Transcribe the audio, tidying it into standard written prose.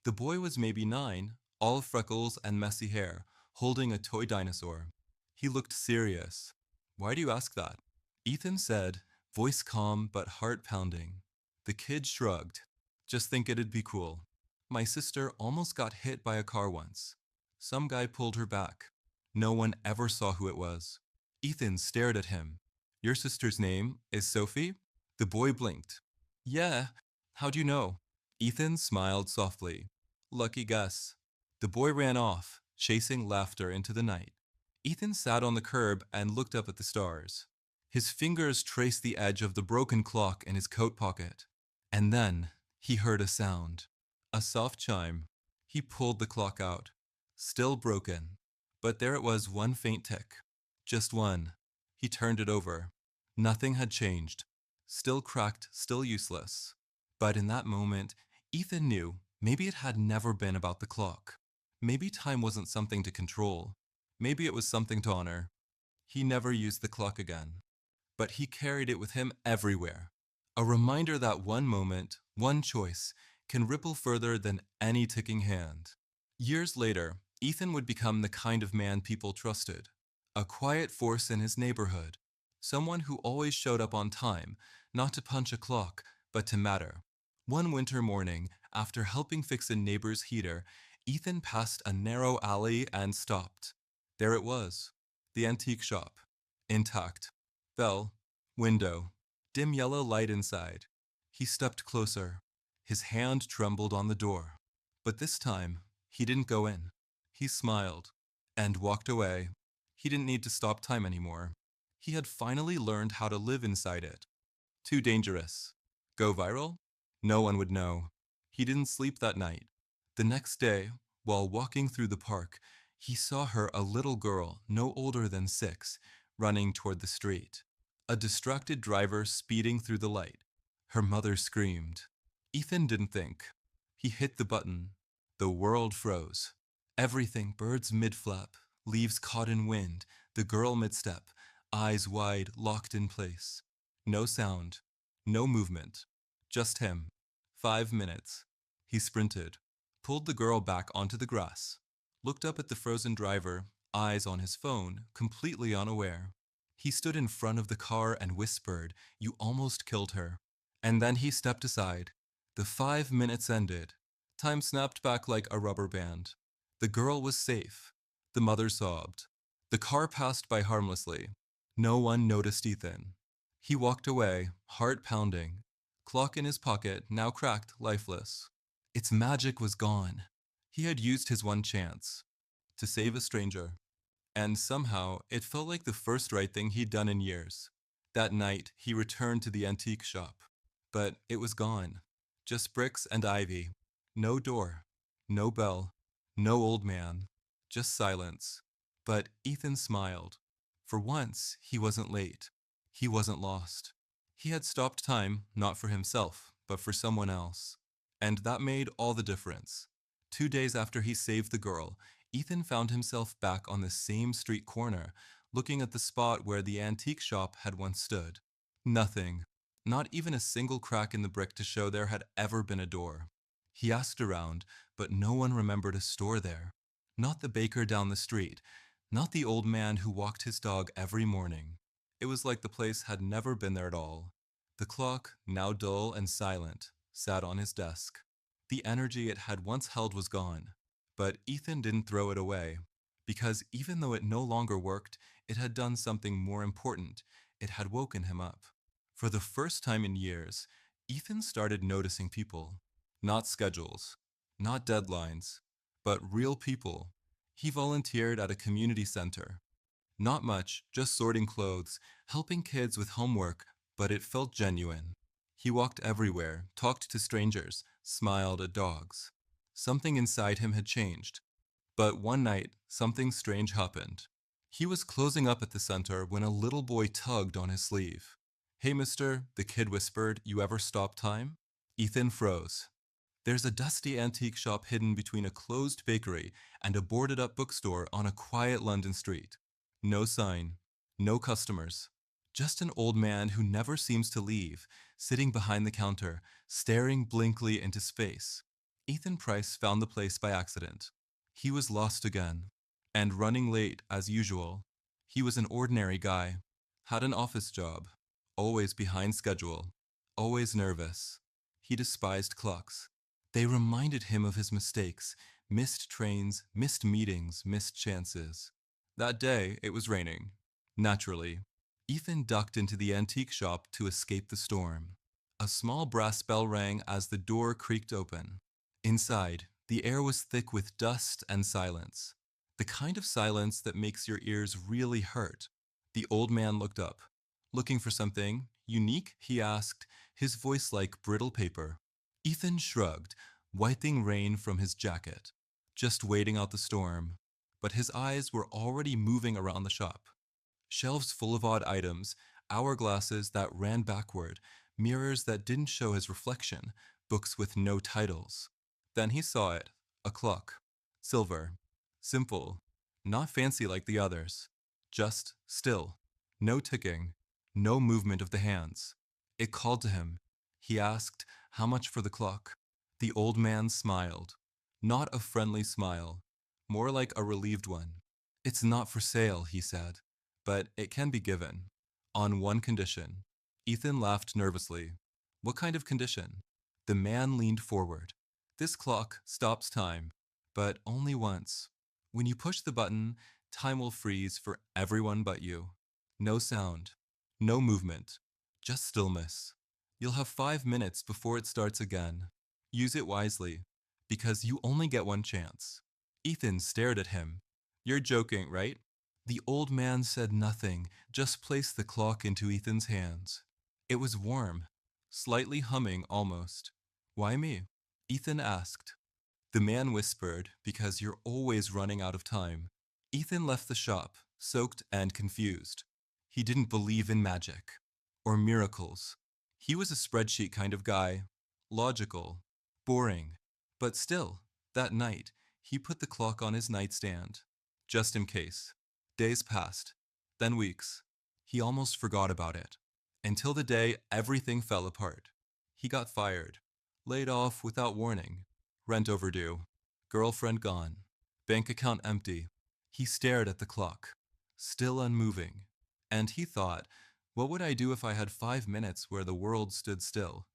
The boy was maybe 9, all freckles and messy hair, holding a toy dinosaur. He looked serious. Why do you ask that? Ethan said, voice calm but heart pounding. The kid shrugged. Just think it'd be cool. My sister almost got hit by a car once. Some guy pulled her back. No one ever saw who it was. Ethan stared at him. Your sister's name is Sophie? The boy blinked. Yeah, how'd you know? Ethan smiled softly. Lucky guess. The boy ran off, chasing laughter into the night. Ethan sat on the curb and looked up at the stars. His fingers traced the edge of the broken clock in his coat pocket. And then he heard a sound. A soft chime. He pulled the clock out. Still broken. But there it was, one faint tick. Just one. He turned it over. Nothing had changed. Still cracked, still useless. But in that moment, Ethan knew maybe it had never been about the clock. Maybe time wasn't something to control. Maybe it was something to honor. He never used the clock again. But he carried it with him everywhere. A reminder that one moment, one choice, can ripple further than any ticking hand. Years later, Ethan would become the kind of man people trusted. A quiet force in his neighborhood. Someone who always showed up on time, not to punch a clock, but to matter. One winter morning, after helping fix a neighbor's heater, Ethan passed a narrow alley and stopped. There it was, the antique shop, intact. Bell, window, dim yellow light inside. He stepped closer. His hand trembled on the door. But this time, he didn't go in. He smiled and walked away. He didn't need to stop time anymore. He had finally learned how to live inside it. Too dangerous. Go viral? No one would know. He didn't sleep that night. The next day, while walking through the park, he saw her, a little girl, no older than 6, running toward the street. A distracted driver speeding through the light. Her mother screamed. Ethan didn't think. He hit the button. The world froze. Everything, birds mid-flap, leaves caught in wind, the girl mid-step, eyes wide, locked in place. No sound, no movement, just him. 5 minutes. He sprinted, pulled the girl back onto the grass, looked up at the frozen driver, eyes on his phone, completely unaware. He stood in front of the car and whispered, "You almost killed her." And then he stepped aside. The 5 minutes ended. Time snapped back like a rubber band. The girl was safe. The mother sobbed. The car passed by harmlessly. No one noticed Ethan. He walked away, heart pounding. Clock in his pocket, now cracked, lifeless. Its magic was gone. He had used his one chance to save a stranger. And somehow, it felt like the first right thing he'd done in years. That night, he returned to the antique shop. But it was gone. Just bricks and ivy. No door. No bell. No old man. Just silence. But Ethan smiled. For once, he wasn't late. He wasn't lost. He had stopped time, not for himself, but for someone else. And that made all the difference. 2 days after he saved the girl, Ethan found himself back on the same street corner, looking at the spot where the antique shop had once stood. Nothing. Not even a single crack in the brick to show there had ever been a door. He asked around, but no one remembered a store there. Not the baker down the street, not the old man who walked his dog every morning. It was like the place had never been there at all. The clock, now dull and silent, sat on his desk. The energy it had once held was gone. But Ethan didn't throw it away, because even though it no longer worked, it had done something more important. It had woken him up. For the first time in years, Ethan started noticing people. Not schedules, not deadlines, but real people. He volunteered at a community center. Not much, just sorting clothes, helping kids with homework, but it felt genuine. He walked everywhere, talked to strangers, smiled at dogs. Something inside him had changed. But one night, something strange happened. He was closing up at the center when a little boy tugged on his sleeve. "Hey, mister," the kid whispered, "you ever stop time?" Ethan froze. There's a dusty antique shop hidden between a closed bakery and a boarded-up bookstore on a quiet London street. No sign, no customers. Just an old man who never seems to leave, sitting behind the counter, staring blankly into space. Ethan Price found the place by accident. He was lost again, and running late as usual. He was an ordinary guy, had an office job, always behind schedule, always nervous. He despised clocks. They reminded him of his mistakes, missed trains, missed meetings, missed chances. That day, it was raining. Naturally, Ethan ducked into the antique shop to escape the storm. A small brass bell rang as the door creaked open. Inside, the air was thick with dust and silence. The kind of silence that makes your ears really hurt. The old man looked up. Looking for something unique? He asked, his voice like brittle paper. Ethan shrugged, wiping rain from his jacket. Just waiting out the storm. But his eyes were already moving around the shop. Shelves full of odd items, hourglasses that ran backward, mirrors that didn't show his reflection, books with no titles. Then he saw it, a clock. Silver. Simple. Not fancy like the others. Just still. No ticking. No movement of the hands. It called to him. He asked, how much for the clock? The old man smiled. Not a friendly smile. More like a relieved one. It's not for sale, he said, but it can be given. On one condition. Ethan laughed nervously. What kind of condition? The man leaned forward. This clock stops time, but only once. When you push the button, time will freeze for everyone but you. No sound, no movement, just stillness. You'll have 5 minutes before it starts again. Use it wisely, because you only get one chance. Ethan stared at him. You're joking, right? The old man said nothing, just placed the clock into Ethan's hands. It was warm, slightly humming almost. Why me? Ethan asked. The man whispered, because you're always running out of time. Ethan left the shop, soaked and confused. He didn't believe in magic or miracles. He was a spreadsheet kind of guy, logical, boring. But still, that night, he put the clock on his nightstand, just in case. Days passed, then weeks. He almost forgot about it. Until the day everything fell apart. He got fired, laid off without warning, rent overdue, girlfriend gone, bank account empty. He stared at the clock, still unmoving. And he thought, what would I do if I had 5 minutes where the world stood still?